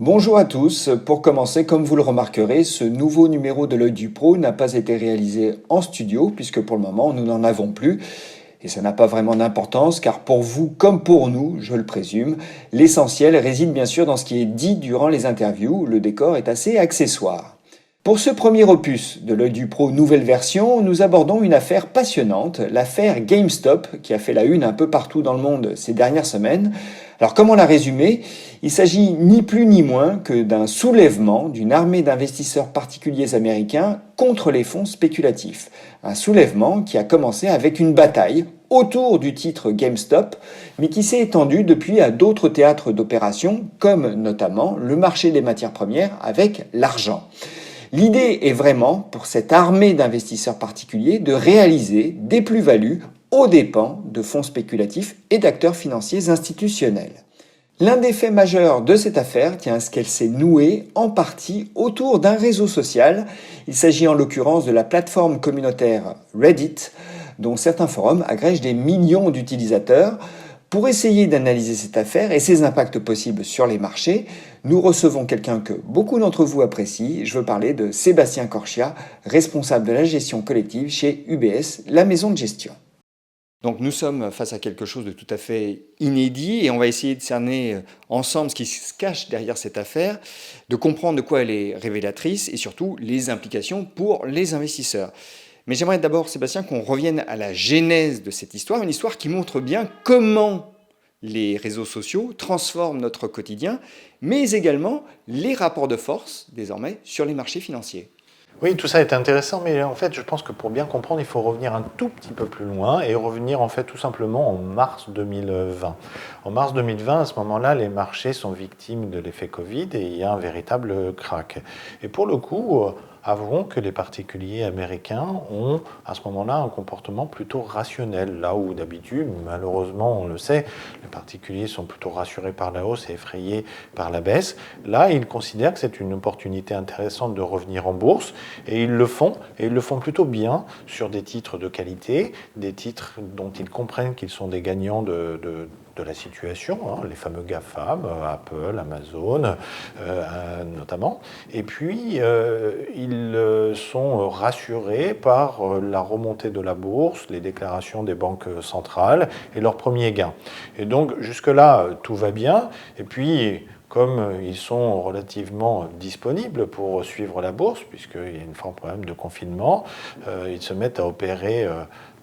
Bonjour à tous. Pour commencer, comme vous le remarquerez, ce nouveau numéro de l'Œil du Pro n'a pas été réalisé en studio puisque pour le moment nous n'en avons plus. Et ça n'a pas vraiment d'importance car pour vous comme pour nous, je le présume, l'essentiel réside bien sûr dans ce qui est dit durant les interviews. Le décor est assez accessoire. Pour ce premier opus de l'Œil du Pro nouvelle version, nous abordons une affaire passionnante, l'affaire GameStop, qui a fait la une un peu partout dans le monde ces dernières semaines. Alors comment la résumer? Il s'agit ni plus ni moins que d'un soulèvement d'une armée d'investisseurs particuliers américains contre les fonds spéculatifs. Un soulèvement qui a commencé avec une bataille autour du titre GameStop, mais qui s'est étendu depuis à d'autres théâtres d'opération, comme notamment le marché des matières premières avec l'argent. L'idée est vraiment, pour cette armée d'investisseurs particuliers, de réaliser des plus-values aux dépens de fonds spéculatifs et d'acteurs financiers institutionnels. L'un des faits majeurs de cette affaire tient à ce qu'elle s'est nouée en partie autour d'un réseau social. Il s'agit en l'occurrence de la plateforme communautaire Reddit, dont certains forums agrègent des millions d'utilisateurs. Pour essayer d'analyser cette affaire et ses impacts possibles sur les marchés, nous recevons quelqu'un que beaucoup d'entre vous apprécient. Je veux parler de Sébastien Corchia, responsable de la gestion collective chez UBS, la maison de gestion. Donc nous sommes face à quelque chose de tout à fait inédit et on va essayer de cerner ensemble ce qui se cache derrière cette affaire, de comprendre de quoi elle est révélatrice et surtout les implications pour les investisseurs. Mais j'aimerais d'abord, Sébastien, qu'on revienne à la genèse de cette histoire, une histoire qui montre bien comment les réseaux sociaux transforment notre quotidien, mais également les rapports de force, désormais, sur les marchés financiers. Oui, tout ça est intéressant, mais en fait, je pense que pour bien comprendre, il faut revenir un tout petit peu plus loin et revenir en fait tout simplement en mars 2020. En mars 2020, à ce moment-là, les marchés sont victimes de l'effet Covid et il y a un véritable crack. Et pour le coup, avouons que les particuliers américains ont à ce moment-là un comportement plutôt rationnel, là où d'habitude, malheureusement on le sait, les particuliers sont plutôt rassurés par la hausse et effrayés par la baisse. Là, ils considèrent que c'est une opportunité intéressante de revenir en bourse et ils le font plutôt bien sur des titres de qualité, des titres dont ils comprennent qu'ils sont des gagnants de la situation, les fameux GAFAM, Apple, Amazon notamment. Et puis, ils sont rassurés par la remontée de la bourse, les déclarations des banques centrales et leurs premiers gains. Et donc, jusque-là, tout va bien. Et puis, comme ils sont relativement disponibles pour suivre la bourse, puisqu'il y a une forme quand même de confinement, ils se mettent à opérer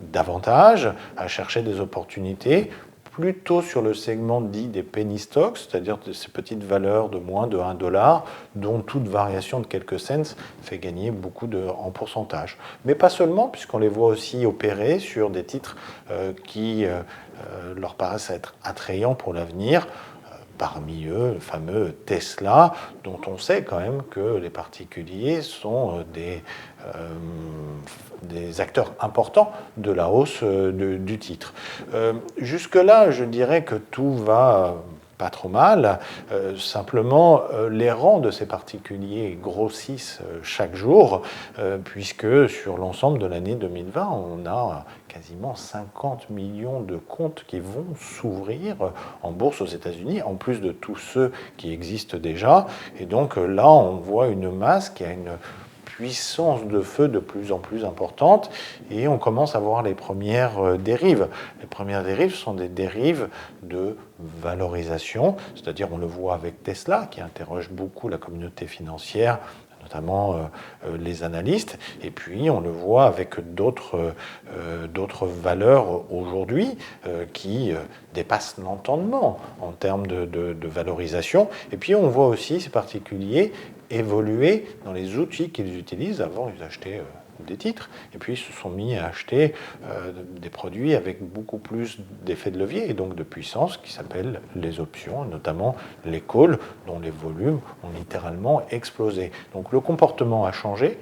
davantage, à chercher des opportunités, plutôt sur le segment dit des penny stocks, c'est-à-dire de ces petites valeurs de moins de 1 dollar, dont toute variation de quelques cents fait gagner beaucoup en pourcentage. Mais pas seulement, puisqu'on les voit aussi opérer sur des titres qui leur paraissent être attrayants pour l'avenir. Parmi eux, le fameux Tesla, dont on sait quand même que les particuliers sont des acteurs importants de la hausse du titre. Jusque-là, je dirais que tout va pas trop mal. Simplement, les rangs de ces particuliers grossissent chaque jour, puisque sur l'ensemble de l'année 2020, on a quasiment 50 millions de comptes qui vont s'ouvrir en bourse aux États-Unis, en plus de tous ceux qui existent déjà. Et donc là, on voit une masse qui a une puissance de feu de plus en plus importante et on commence à voir les premières dérives. Les premières dérives sont des dérives de valorisation, c'est-à-dire on le voit avec Tesla qui interroge beaucoup la communauté financière, notamment les analystes, et puis on le voit avec d'autres valeurs aujourd'hui qui dépassent l'entendement en termes de valorisation. Et puis on voit aussi ces particuliers évoluer dans les outils qu'ils utilisent. Avant, ils achetaient des titres, et puis ils se sont mis à acheter des produits avec beaucoup plus d'effet de levier et donc de puissance qui s'appellent les options, notamment les calls, dont les volumes ont littéralement explosé. Donc le comportement a changé,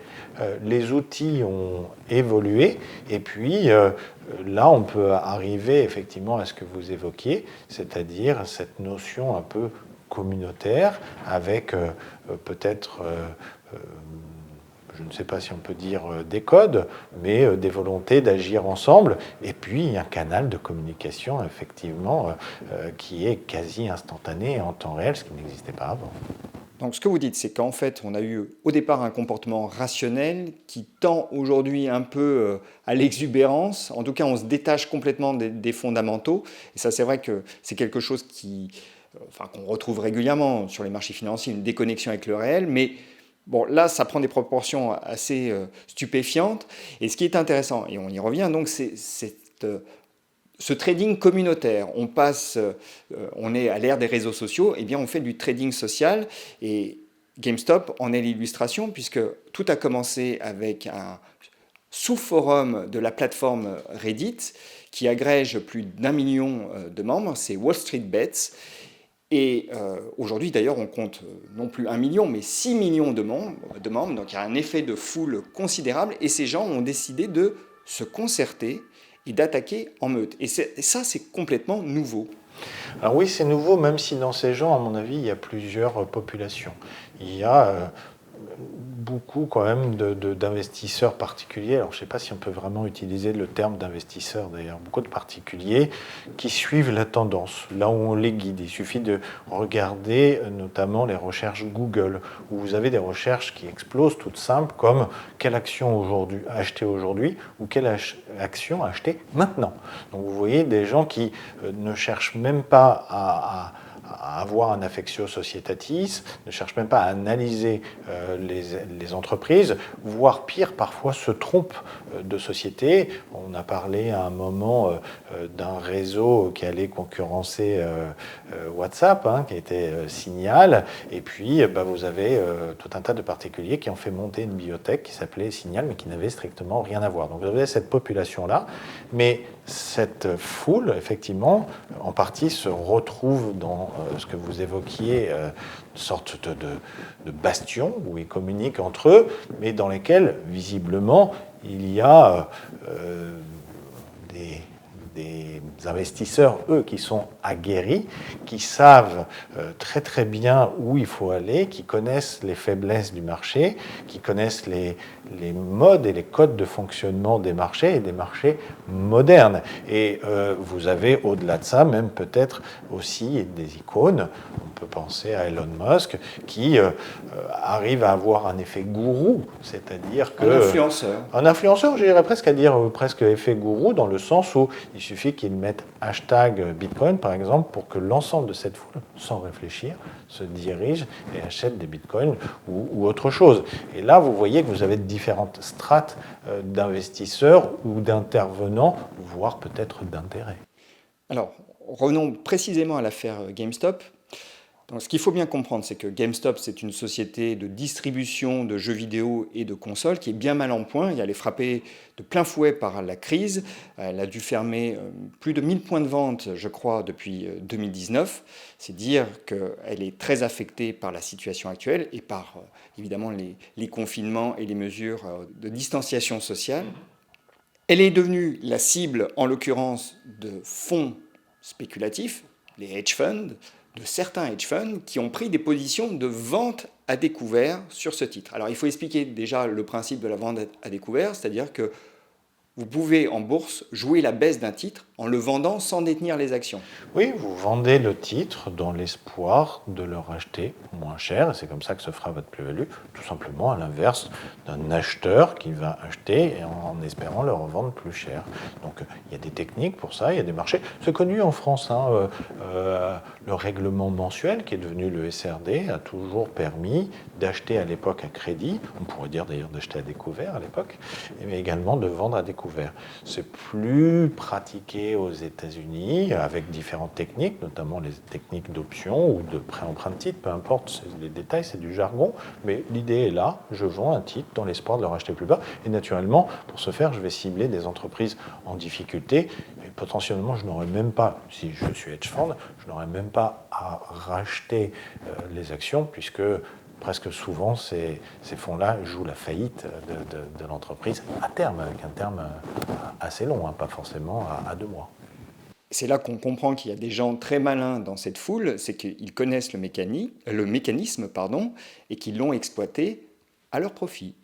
les outils ont évolué, et puis là on peut arriver effectivement à ce que vous évoquiez, c'est-à-dire cette notion un peu communautaire avec peut-être je ne sais pas si on peut dire des codes, mais des volontés d'agir ensemble, et puis un canal de communication, effectivement, qui est quasi instantané et en temps réel, ce qui n'existait pas avant. Donc ce que vous dites, c'est qu'en fait, on a eu au départ un comportement rationnel qui tend aujourd'hui un peu à l'exubérance. En tout cas, on se détache complètement des fondamentaux. Et ça, c'est vrai que c'est quelque chose qu'on retrouve régulièrement sur les marchés financiers, une déconnexion avec le réel. Mais bon, là, ça prend des proportions assez stupéfiantes. Et ce qui est intéressant, et on y revient, donc, c'est ce trading communautaire. On est à l'ère des réseaux sociaux, et bien on fait du trading social. Et GameStop en est l'illustration, puisque tout a commencé avec un sous-forum de la plateforme Reddit, qui agrège plus d'1 million de membres, c'est Wall Street Bets. Et aujourd'hui, d'ailleurs, on compte non plus 1 million, mais 6 millions de membres. Donc il y a un effet de foule considérable. Et ces gens ont décidé de se concerter et d'attaquer en meute. Et ça, c'est complètement nouveau. Alors oui, c'est nouveau, même si dans ces gens, à mon avis, il y a plusieurs populations. Il y a beaucoup quand même d'investisseurs particuliers. Alors je ne sais pas si on peut vraiment utiliser le terme d'investisseur d'ailleurs. Beaucoup de particuliers qui suivent la tendance, là où on les guide. Il suffit de regarder notamment les recherches Google, où vous avez des recherches qui explosent toutes simples, comme quelle action acheter aujourd'hui ou quelle action acheter maintenant. Donc vous voyez des gens qui ne cherchent même pas à avoir un affectio societatis, ne cherche même pas à analyser les entreprises, voire pire, parfois se trompe de société. On a parlé à un moment d'un réseau qui allait concurrencer WhatsApp, qui était Signal, et puis vous avez tout un tas de particuliers qui ont fait monter une bibliothèque qui s'appelait Signal, mais qui n'avait strictement rien à voir. Donc vous avez cette population-là, mais cette foule, effectivement, en partie se retrouve dans ce que vous évoquiez, une sorte de bastion où ils communiquent entre eux, mais dans lesquels, visiblement, il y a des investisseurs, eux, qui sont aguerris, qui savent très très bien où il faut aller, qui connaissent les faiblesses du marché, qui connaissent les modes et les codes de fonctionnement des marchés et des marchés modernes. Et vous avez au-delà de ça même peut-être aussi des icônes. On peut penser à Elon Musk qui arrive à avoir un effet gourou, c'est-à-dire que... Un influenceur, j'irais presque à dire presque effet gourou, dans le sens où il suffit qu'il mette hashtag Bitcoin, par exemple, pour que l'ensemble de cette foule, sans réfléchir, se dirige et achète des Bitcoins ou autre chose. Et là, vous voyez que vous avez différentes strates d'investisseurs ou d'intervenants, voire peut-être d'intérêts. Alors, revenons précisément à l'affaire GameStop. Donc, ce qu'il faut bien comprendre, c'est que GameStop, c'est une société de distribution de jeux vidéo et de consoles qui est bien mal en point. Elle est frappée de plein fouet par la crise. Elle a dû fermer plus de 1000 points de vente, je crois, depuis 2019. C'est dire qu'elle est très affectée par la situation actuelle et par, évidemment, les confinements et les mesures de distanciation sociale. Elle est devenue la cible, en l'occurrence, de fonds spéculatifs, les hedge funds, de certains hedge funds qui ont pris des positions de vente à découvert sur ce titre. Alors il faut expliquer déjà le principe de la vente à découvert, c'est-à-dire que vous pouvez en bourse jouer la baisse d'un titre en le vendant sans détenir les actions. Oui, vous vendez le titre dans l'espoir de le racheter moins cher, et c'est comme ça que se fera votre plus-value, tout simplement à l'inverse d'un acheteur qui va acheter en espérant le revendre plus cher. Donc il y a des techniques pour ça, il y a des marchés. C'est connu en France, le règlement mensuel qui est devenu le SRD a toujours permis d'acheter à l'époque à crédit, on pourrait dire d'ailleurs d'acheter à découvert à l'époque, mais également de vendre à découvert. C'est plus pratiqué aux États-Unis avec différentes techniques, notamment les techniques d'option ou de pré-emprunt de titre, peu importe les détails, c'est du jargon, mais l'idée est là, je vends un titre dans l'espoir de le racheter plus bas, et naturellement, pour ce faire, je vais cibler des entreprises en difficulté, et potentiellement, je n'aurais même pas, si je suis hedge fund, je n'aurais même pas à racheter les actions, puisque presque souvent, ces fonds-là jouent la faillite de l'entreprise à terme, avec un terme assez long, pas forcément à 2 mois. C'est là qu'on comprend qu'il y a des gens très malins dans cette foule, c'est qu'ils connaissent le mécanisme, et qu'ils l'ont exploité à leur profit.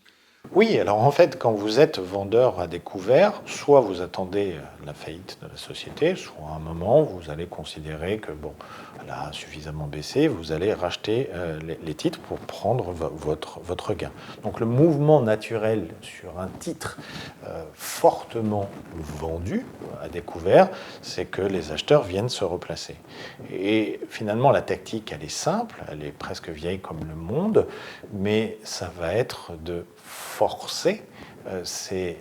Oui, alors en fait, quand vous êtes vendeur à découvert, soit vous attendez la faillite de la société, soit à un moment, vous allez considérer que, bon, elle a suffisamment baissé, vous allez racheter les titres pour prendre votre gain. Donc le mouvement naturel sur un titre fortement vendu à découvert, c'est que les acheteurs viennent se replacer. Et finalement, la tactique, elle est simple, elle est presque vieille comme le monde, mais ça va être de forcer ces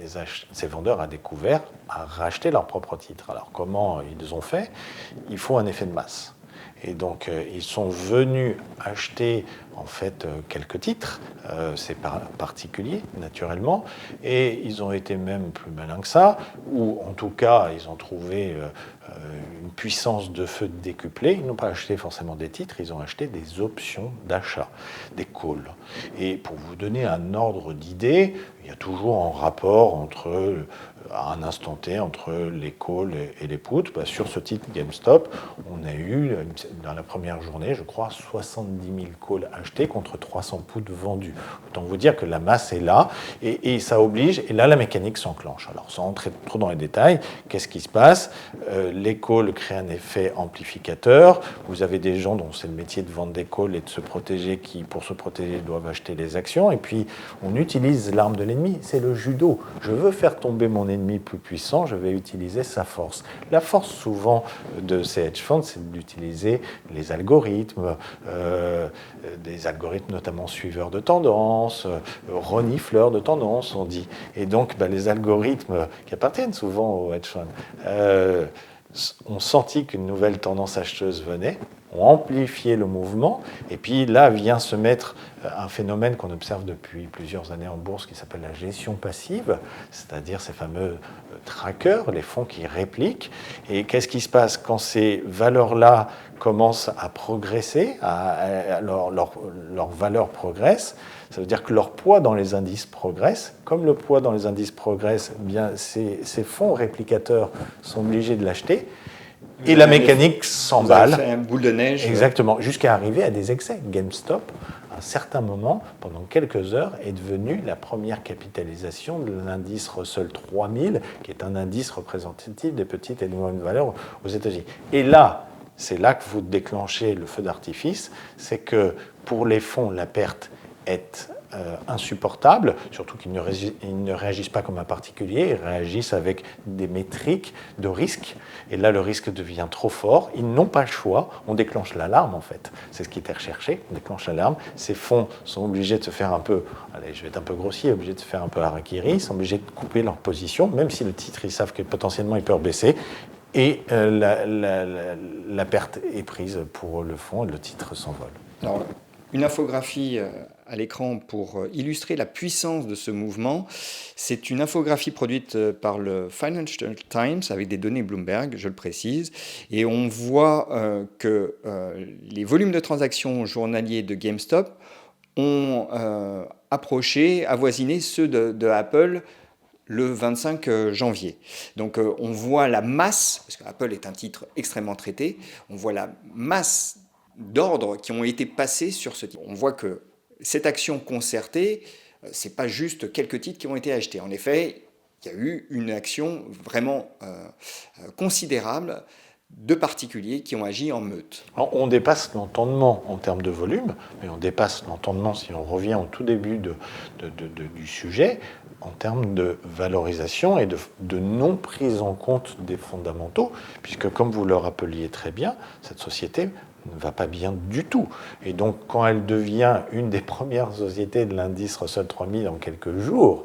vendeurs à découvert à racheter leurs propres titres. Alors comment ils ont fait? Il faut un effet de masse. Et donc ils sont venus acheter en fait quelques titres, c'est particulier naturellement, et ils ont été même plus malins que ça, ou en tout cas ils ont trouvé une puissance de feu décuplée. Ils n'ont pas acheté forcément des titres, ils ont acheté des options d'achat, des calls. Et pour vous donner un ordre d'idée, il y a toujours un rapport à un instant T entre les calls et les puts. Sur ce titre GameStop, on a eu dans la première journée, je crois, 70 000 calls achetés contre 300 puts vendus. Autant vous dire que la masse est là et ça oblige, et là la mécanique s'enclenche. Alors sans entrer trop dans les détails, qu'est-ce qui se passe? Les calls créent un effet amplificateur. Vous avez des gens dont c'est le métier de vendre des calls et de se protéger, qui pour se protéger doivent acheter les actions, et puis on utilise l'arme de l'ennemi, c'est le judo. Je veux faire tomber mon ennemi plus puissant, je vais utiliser sa force. La force souvent de ces hedge funds, c'est d'utiliser les algorithmes, des algorithmes notamment suiveurs de tendance, renifleurs de tendance, on dit. Et donc les algorithmes qui appartiennent souvent aux hedge funds ont senti qu'une nouvelle tendance acheteuse venait, ont amplifié le mouvement, et puis là vient se mettre un phénomène qu'on observe depuis plusieurs années en bourse qui s'appelle la gestion passive, c'est-à-dire ces fameux trackers, les fonds qui répliquent. Et qu'est-ce qui se passe quand ces valeurs-là commencent à progresser, leur valeur progresse? Ça veut dire que leur poids dans les indices progresse. Comme le poids dans les indices progresse, eh bien ces fonds réplicateurs sont obligés de l'acheter. Et la mécanique s'emballe. Vous avez fait un boule de neige. Exactement, jusqu'à arriver à des excès. GameStop, à un certain moment, pendant quelques heures, est devenu la première capitalisation de l'indice Russell 3000, qui est un indice représentatif des petites et des moyennes valeurs aux États-Unis. Et là, c'est là que vous déclenchez le feu d'artifice, c'est que pour les fonds, la perte est insupportable, surtout qu'ils ne réagissent pas comme un particulier, ils réagissent avec des métriques de risque, et là le risque devient trop fort, ils n'ont pas le choix, on déclenche l'alarme en fait, c'est ce qui était recherché, on déclenche l'alarme, ces fonds sont obligés de se faire un peu, allez je vais être un peu grossier, obligés de se faire un peu harakiri, ils sont obligés de couper leur position, même si le titre ils savent que potentiellement il peut baisser, et la perte est prise pour le fonds et le titre s'envole. Alors, une infographie à l'écran pour illustrer la puissance de ce mouvement. C'est une infographie produite par le Financial Times avec des données Bloomberg, je le précise. Et on voit que les volumes de transactions journaliers de GameStop ont avoisiné ceux de Apple le 25 janvier. Donc on voit la masse, parce qu'Apple est un titre extrêmement traité, on voit la masse d'ordres qui ont été passés sur ce titre. On voit que cette action concertée, c'est pas juste quelques titres qui ont été achetés. En effet, il y a eu une action vraiment considérable de particuliers qui ont agi en meute. Alors, on dépasse l'entendement en termes de volume, mais on dépasse l'entendement, si on revient au tout début du sujet, en termes de valorisation et de non prise en compte des fondamentaux, puisque comme vous le rappeliez très bien, cette société ne va pas bien du tout. Et donc, quand elle devient une des premières sociétés de l'indice Russell 3000 en quelques jours,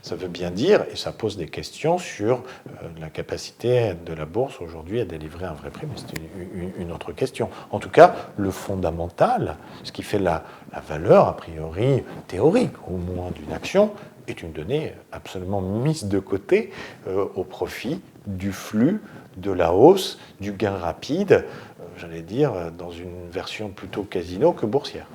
ça veut bien dire, et ça pose des questions sur la capacité de la bourse aujourd'hui à délivrer un vrai prix, mais c'est une autre question. En tout cas, le fondamental, ce qui fait la valeur, a priori théorique, au moins d'une action, est une donnée absolument mise de côté au profit du flux, de la hausse, du gain rapide, j'allais dire, dans une version plutôt casino que boursière.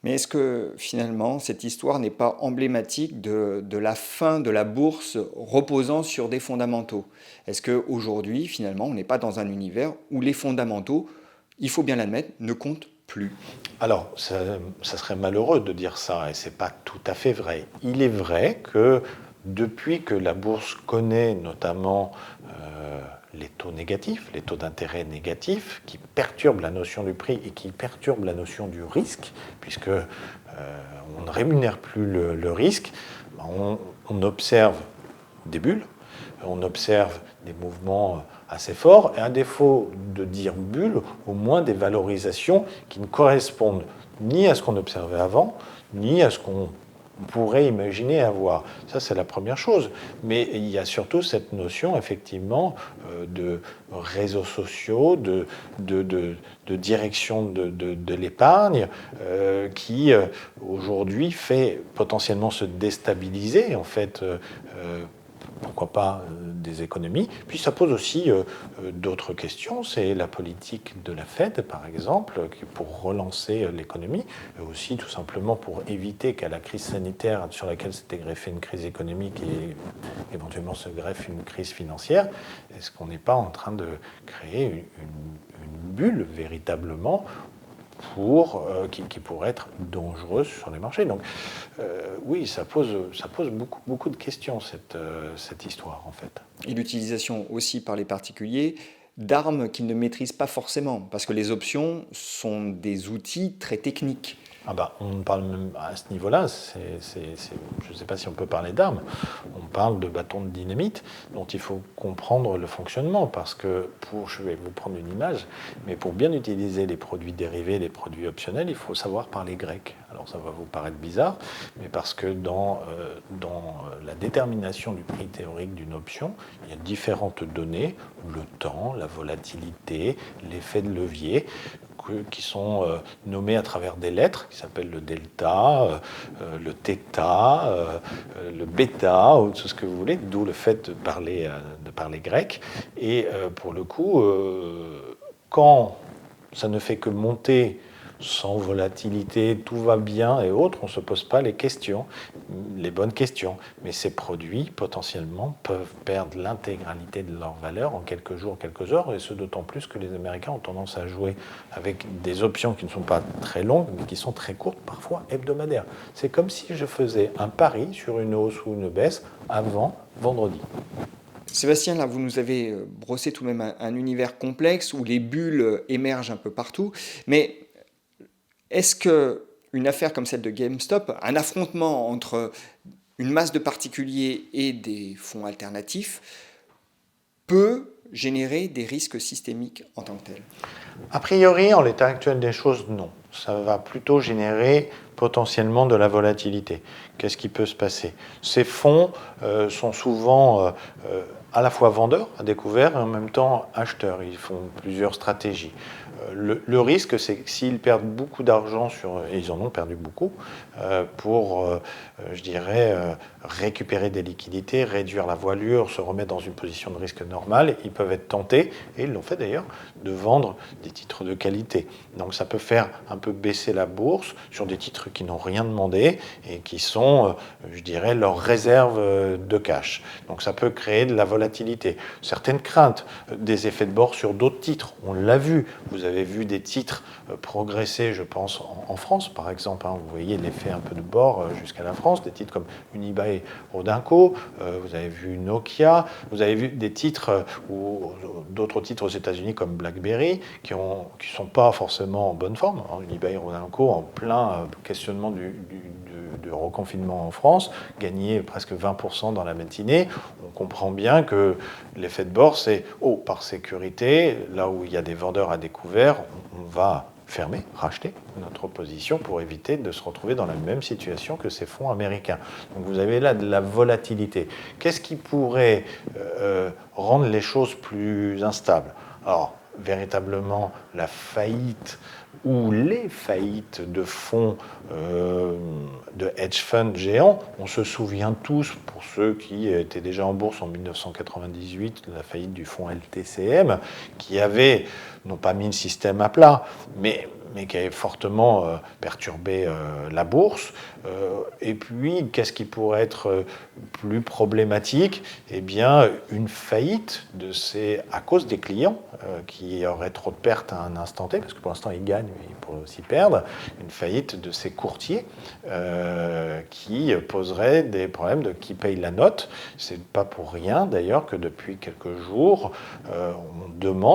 Mais est-ce que finalement cette histoire n'est pas emblématique de la fin de la bourse reposant sur des fondamentaux? Est-ce qu'aujourd'hui, finalement, on n'est pas dans un univers où les fondamentaux, il faut bien l'admettre, ne comptent plus? Alors, ça serait malheureux de dire ça, et ce n'est pas tout à fait vrai. Il est vrai que depuis que la bourse connaît notamment les taux négatifs, les taux d'intérêt négatifs, qui perturbent la notion du prix et qui perturbent la notion du risque, puisque on ne rémunère plus le risque, on observe des bulles, on observe des mouvements assez forts, et à défaut de dire bulles, au moins des valorisations qui ne correspondent ni à ce qu'on observait avant, ni à ce qu'on pourrait imaginer avoir. Ça, c'est la première chose. Mais il y a surtout cette notion, effectivement, de réseaux sociaux, de direction de l'épargne, qui, aujourd'hui, fait potentiellement se déstabiliser, en fait, pourquoi pas des économies. Puis ça pose aussi d'autres questions. C'est la politique de la Fed, par exemple, pour relancer l'économie, et aussi tout simplement pour éviter qu'à la crise sanitaire sur laquelle s'était greffée une crise économique et éventuellement se greffe une crise financière, est-ce qu'on n'est pas en train de créer une bulle véritablement qui pourrait être dangereuse sur les marchés. Donc oui, ça pose beaucoup de questions, cette histoire, en fait. Et l'utilisation aussi par les particuliers d'armes qu'ils ne maîtrisent pas forcément, parce que les options sont des outils très techniques. Ah bah, on parle même à ce niveau-là, je ne sais pas si on peut parler d'armes, on parle de bâtons de dynamite dont il faut comprendre le fonctionnement, parce que je vais vous prendre une image, mais pour bien utiliser les produits dérivés, les produits optionnels, il faut savoir parler grec. Alors ça va vous paraître bizarre, mais parce que dans la détermination du prix théorique d'une option, il y a différentes données, le temps, la volatilité, l'effet de levier, qui sont nommés à travers des lettres, qui s'appellent le delta, le θ, le bêta, ou tout ce que vous voulez, d'où le fait de parler grec. Et pour le coup, quand ça ne fait que monter sans volatilité, tout va bien et autres, on ne se pose pas les bonnes questions. Mais ces produits, potentiellement, peuvent perdre l'intégralité de leur valeur en quelques jours, quelques heures, et ce d'autant plus que les Américains ont tendance à jouer avec des options qui ne sont pas très longues, mais qui sont très courtes, parfois hebdomadaires. C'est comme si je faisais un pari sur une hausse ou une baisse avant vendredi. Sébastien, là, vous nous avez brossé tout de même un univers complexe où les bulles émergent un peu partout, mais est-ce qu'une affaire comme celle de GameStop, un affrontement entre une masse de particuliers et des fonds alternatifs, peut générer des risques systémiques en tant que tels? A priori, en l'état actuel des choses, non. Ça va plutôt générer potentiellement de la volatilité. Qu'est-ce qui peut se passer? Ces fonds sont souvent à la fois vendeurs à découvert et en même temps acheteurs. Ils font plusieurs stratégies. Le risque, c'est que s'ils perdent beaucoup d'argent, et ils en ont perdu beaucoup, pour, je dirais, récupérer des liquidités, réduire la voilure, se remettre dans une position de risque normale, ils peuvent être tentés, et ils l'ont fait d'ailleurs, de vendre des titres de qualité. Donc ça peut faire un peu baisser la bourse sur des titres qui n'ont rien demandé et qui sont, je dirais, leur réserve de cash. Donc ça peut créer de la volatilité. Certaines craintes, des effets de bord sur d'autres titres, on l'a vu. Vous avez vu des titres progresser, je pense, en France, par exemple. Vous voyez l'effet un peu de bord jusqu'à la France, des titres comme Unibail Rodamco, vous avez vu Nokia, vous avez vu des titres ou d'autres titres aux États-Unis comme BlackBerry qui sont pas forcément en bonne forme. Unibail Rodamco, en plein questionnement du reconfinement en France, gagné presque 20% dans la matinée. On comprend bien que l'effet de bord, c'est par sécurité, là où il y a des vendeurs à découvert, on va fermer, racheter notre position pour éviter de se retrouver dans la même situation que ces fonds américains. Donc vous avez là de la volatilité. Qu'est-ce qui pourrait rendre les choses plus instables? Alors, véritablement, la faillite ou les faillites de fonds de hedge funds géants. On se souvient tous, pour ceux qui étaient déjà en bourse en 1998, de la faillite du fonds LTCM, qui avait, non pas mis le système à plat, mais mais qui a fortement perturbé la bourse. Et puis, qu'est-ce qui pourrait être plus problématique? Eh bien, une faillite à cause des clients qui auraient trop de pertes à un instant T, parce que pour l'instant, ils gagnent, mais ils pourraient aussi perdre. Une faillite de ces courtiers qui poserait des problèmes de qui paye la note. C'est pas pour rien, d'ailleurs, que depuis quelques jours,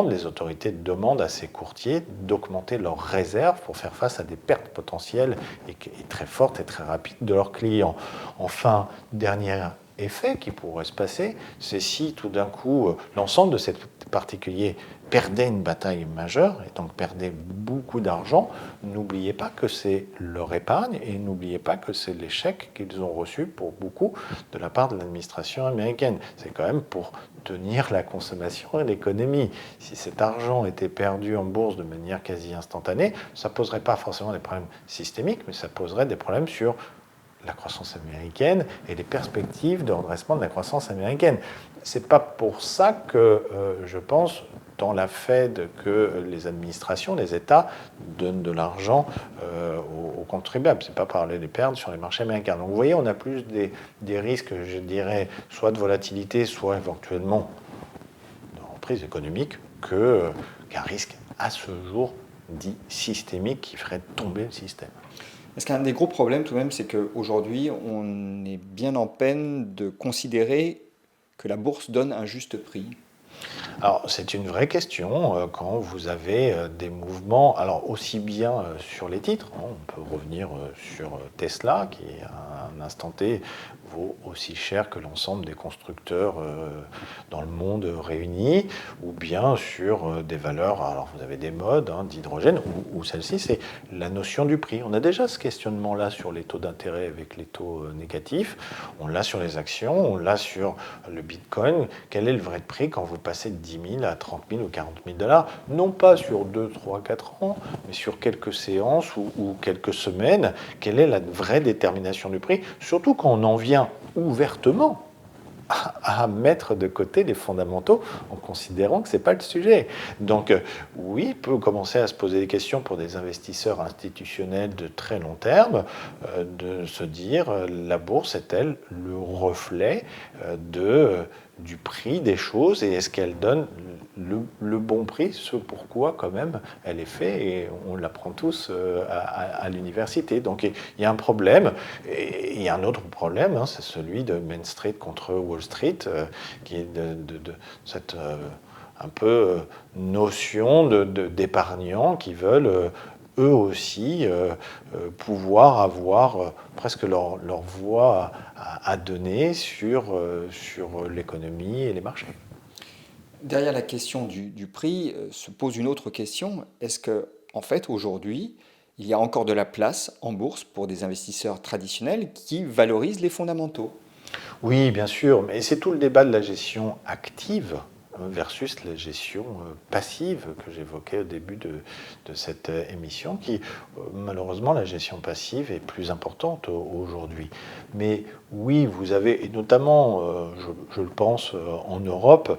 les autorités demandent à ces courtiers d'augmenter leurs réserves pour faire face à des pertes potentielles et très fortes et très rapides de leurs clients. Enfin, dernier effet qui pourrait se passer, c'est si tout d'un coup l'ensemble de ces particuliers perdait une bataille majeure et donc perdait beaucoup d'argent. N'oubliez pas que c'est leur épargne et n'oubliez pas que c'est l'échec qu'ils ont reçu pour beaucoup de la part de l'administration américaine. C'est quand même pour tenir la consommation et l'économie. Si cet argent était perdu en bourse de manière quasi instantanée, ça ne poserait pas forcément des problèmes systémiques, mais ça poserait des problèmes sur la croissance américaine et les perspectives de redressement de la croissance américaine. C'est pas pour ça que je pense, tant la Fed que les administrations, les États donnent de l'argent aux contribuables. C'est pas par les perdre sur les marchés américains. Donc vous voyez, on a plus des risques, je dirais, soit de volatilité, soit éventuellement de reprise économique, qu'un risque à ce jour dit systémique qui ferait tomber le système. Parce qu'un des gros problèmes tout de même, c'est qu'aujourd'hui, on est bien en peine de considérer que la bourse donne un juste prix. Alors, c'est une vraie question quand vous avez des mouvements, alors aussi bien sur les titres, on peut revenir sur Tesla, qui à un instant T vaut aussi cher que l'ensemble des constructeurs dans le monde réunis, ou bien sur des valeurs, alors vous avez des modes d'hydrogène, ou celle-ci, c'est la notion du prix. On a déjà ce questionnement-là sur les taux d'intérêt avec les taux négatifs, on l'a sur les actions, on l'a sur le Bitcoin. Quel est le vrai prix quand vous passez de 10 000 à 30 000 ou 40 000 dollars, non pas sur 2, 3, 4 ans, mais sur quelques séances ou quelques semaines? Quelle est la vraie détermination du prix? Surtout quand on en vient ouvertement à mettre de côté les fondamentaux en considérant que ce n'est pas le sujet. Donc oui, il peut commencer à se poser des questions pour des investisseurs institutionnels de très long terme, de se dire la bourse est-elle le reflet du prix des choses et est-ce qu'elle donne le bon prix, ce pourquoi quand même elle est faite et on l'apprend tous à l'université. Donc il y a un problème et il y a un autre problème, c'est celui de Main Street contre Wall Street, qui est de cette un peu notion d'épargnants qui veulent eux aussi pouvoir avoir presque leur voix à donner sur l'économie et les marchés. Derrière la question du prix se pose une autre question. Est-ce que, en fait, aujourd'hui, il y a encore de la place en bourse pour des investisseurs traditionnels qui valorisent les fondamentaux? Oui, bien sûr, mais c'est tout le débat de la gestion active versus la gestion passive que j'évoquais au début de cette émission, qui malheureusement la gestion passive est plus importante aujourd'hui. Mais oui, vous avez, et notamment je le pense en Europe,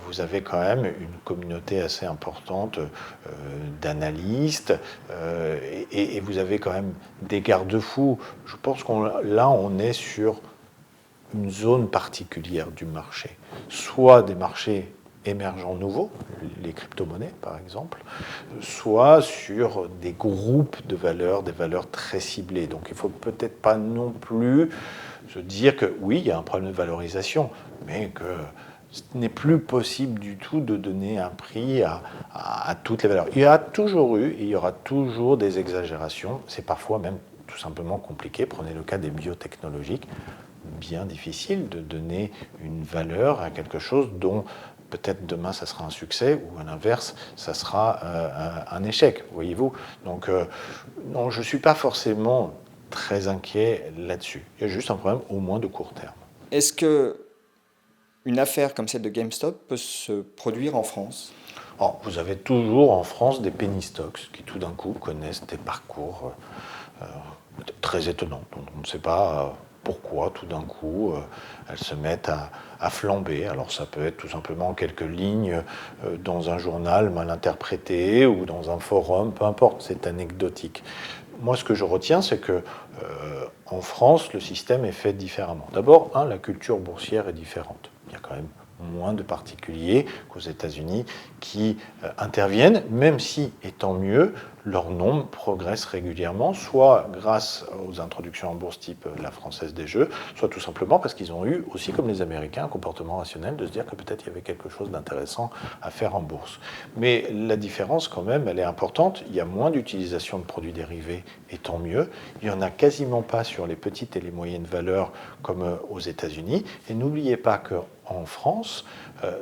vous avez quand même une communauté assez importante d'analystes et vous avez quand même des garde-fous. Je pense là on est sur une zone particulière du marché, soit des marchés émergents nouveaux, les crypto-monnaies par exemple, soit sur des groupes de valeurs, des valeurs très ciblées. Donc il ne faut peut-être pas non plus se dire que oui, il y a un problème de valorisation, mais que ce n'est plus possible du tout de donner un prix à toutes les valeurs. Il y a toujours eu, et il y aura toujours des exagérations, c'est parfois même tout simplement compliqué. Prenez le cas des biotechnologiques, bien difficile de donner une valeur à quelque chose dont peut-être demain ça sera un succès ou à l'inverse ça sera un échec, voyez-vous. Donc non, je ne suis pas forcément très inquiet là-dessus. Il y a juste un problème au moins de court terme. Est-ce que une affaire comme celle de GameStop peut se produire en France? Alors, vous avez toujours en France des penny stocks qui tout d'un coup connaissent des parcours très étonnants, dont on ne sait pas pourquoi tout d'un coup elles se mettent à flamber. Alors ça peut être tout simplement quelques lignes dans un journal mal interprété ou dans un forum, peu importe, c'est anecdotique. Moi, ce que je retiens, c'est que en France, le système est fait différemment. D'abord, la culture boursière est différente. Il y a quand même moins de particuliers qu'aux États-Unis qui interviennent, même si, et tant mieux, leur nombre progresse régulièrement, soit grâce aux introductions en bourse type la Française des Jeux, soit tout simplement parce qu'ils ont eu aussi, comme les Américains, un comportement rationnel de se dire que peut-être il y avait quelque chose d'intéressant à faire en bourse. Mais la différence, quand même, elle est importante. Il y a moins d'utilisation de produits dérivés, et tant mieux. Il n'y en a quasiment pas sur les petites et les moyennes valeurs comme aux États-Unis. Et n'oubliez pas qu'en France,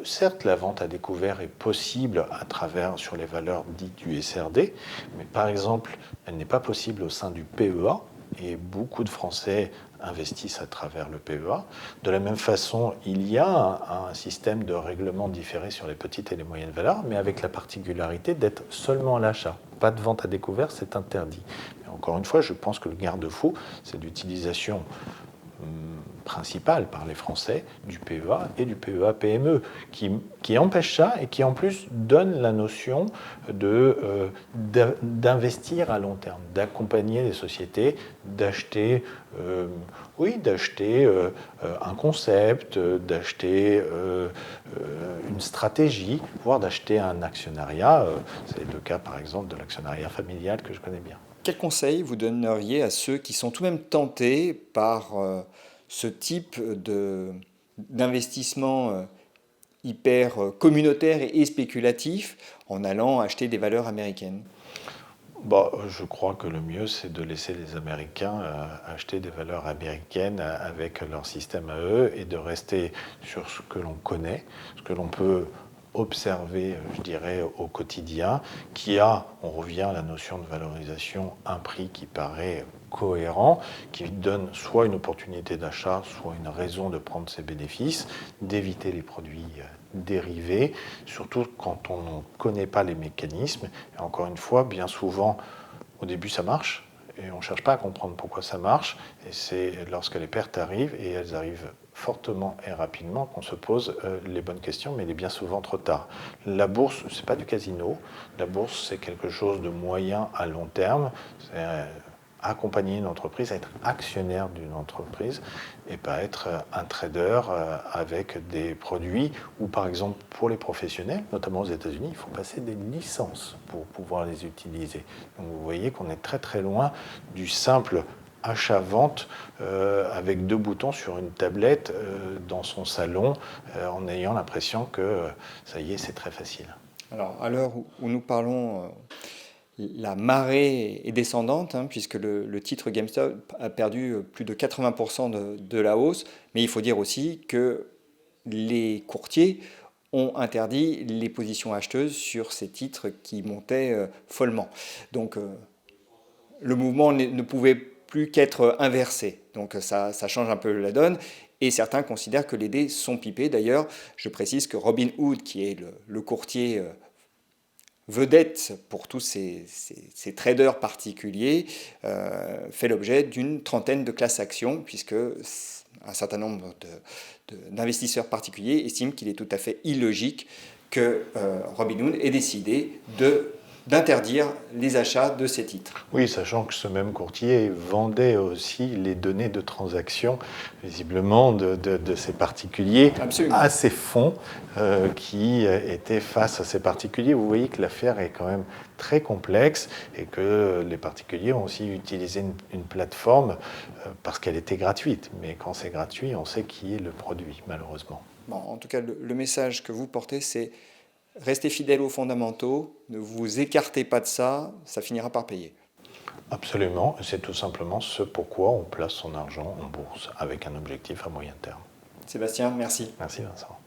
certes, la vente à découvert est possible à travers sur les valeurs dites du SRD, mais par exemple, elle n'est pas possible au sein du PEA, et beaucoup de Français investissent à travers le PEA. De la même façon, il y a un système de règlement différé sur les petites et les moyennes valeurs, mais avec la particularité d'être seulement à l'achat. Pas de vente à découvert, c'est interdit. Mais encore une fois, je pense que le garde-fou, c'est l'utilisation principale par les Français du PEA et du PEA-PME, qui empêche ça et qui en plus donne la notion d'investir à long terme, d'accompagner les sociétés, d'acheter un concept, d'acheter une stratégie, voire d'acheter un actionnariat. C'est le cas par exemple de l'actionnariat familial que je connais bien. Quel conseil vous donneriez à ceux qui sont tout de même tentés par ce type d'investissement hyper communautaire et spéculatif en allant acheter des valeurs américaines? Je crois que le mieux, c'est de laisser les Américains acheter des valeurs américaines avec leur système à eux et de rester sur ce que l'on connaît, ce que l'on peut observer, je dirais, au quotidien, on revient à la notion de valorisation, un prix qui paraît cohérent, qui donne soit une opportunité d'achat, soit une raison de prendre ses bénéfices, d'éviter les produits dérivés, surtout quand on ne connaît pas les mécanismes. Et encore une fois, bien souvent, au début ça marche, et on ne cherche pas à comprendre pourquoi ça marche, et c'est lorsque les pertes arrivent, et elles arrivent fortement et rapidement, qu'on se pose les bonnes questions, mais il est bien souvent trop tard. La bourse, ce n'est pas du casino, la bourse c'est quelque chose de moyen à long terme, c'est accompagner une entreprise, être actionnaire d'une entreprise et pas être un trader avec des produits où, par exemple, pour les professionnels, notamment aux États-Unis, il faut passer des licences pour pouvoir les utiliser. Donc vous voyez qu'on est très très loin du simple achat-vente avec 2 boutons sur une tablette dans son salon en ayant l'impression que ça y est, c'est très facile. Alors, à l'heure où nous parlons, la marée est descendante, puisque le titre GameStop a perdu plus de 80% de la hausse, mais il faut dire aussi que les courtiers ont interdit les positions acheteuses sur ces titres qui montaient follement. Donc, le mouvement ne pouvait plus qu'être inversé. Donc ça change un peu la donne. Et certains considèrent que les dés sont pipés. D'ailleurs, je précise que Robinhood, qui est le courtier vedette pour tous ces traders particuliers, fait l'objet d'une trentaine de classes actions, puisque un certain nombre d'investisseurs particuliers estiment qu'il est tout à fait illogique que Robinhood ait décidé d'interdire les achats de ces titres. Oui, sachant que ce même courtier vendait aussi les données de transaction, visiblement, de ces particuliers. Absolument. À ces fonds qui étaient face à ces particuliers. Vous voyez que l'affaire est quand même très complexe et que les particuliers ont aussi utilisé une plateforme parce qu'elle était gratuite. Mais quand c'est gratuit, on sait qui est le produit, malheureusement. Bon, en tout cas, le message que vous portez, c'est restez fidèles aux fondamentaux, ne vous écartez pas de ça, ça finira par payer. Absolument, c'est tout simplement ce pourquoi on place son argent en bourse, avec un objectif à moyen terme. Sébastien, merci. Merci Vincent.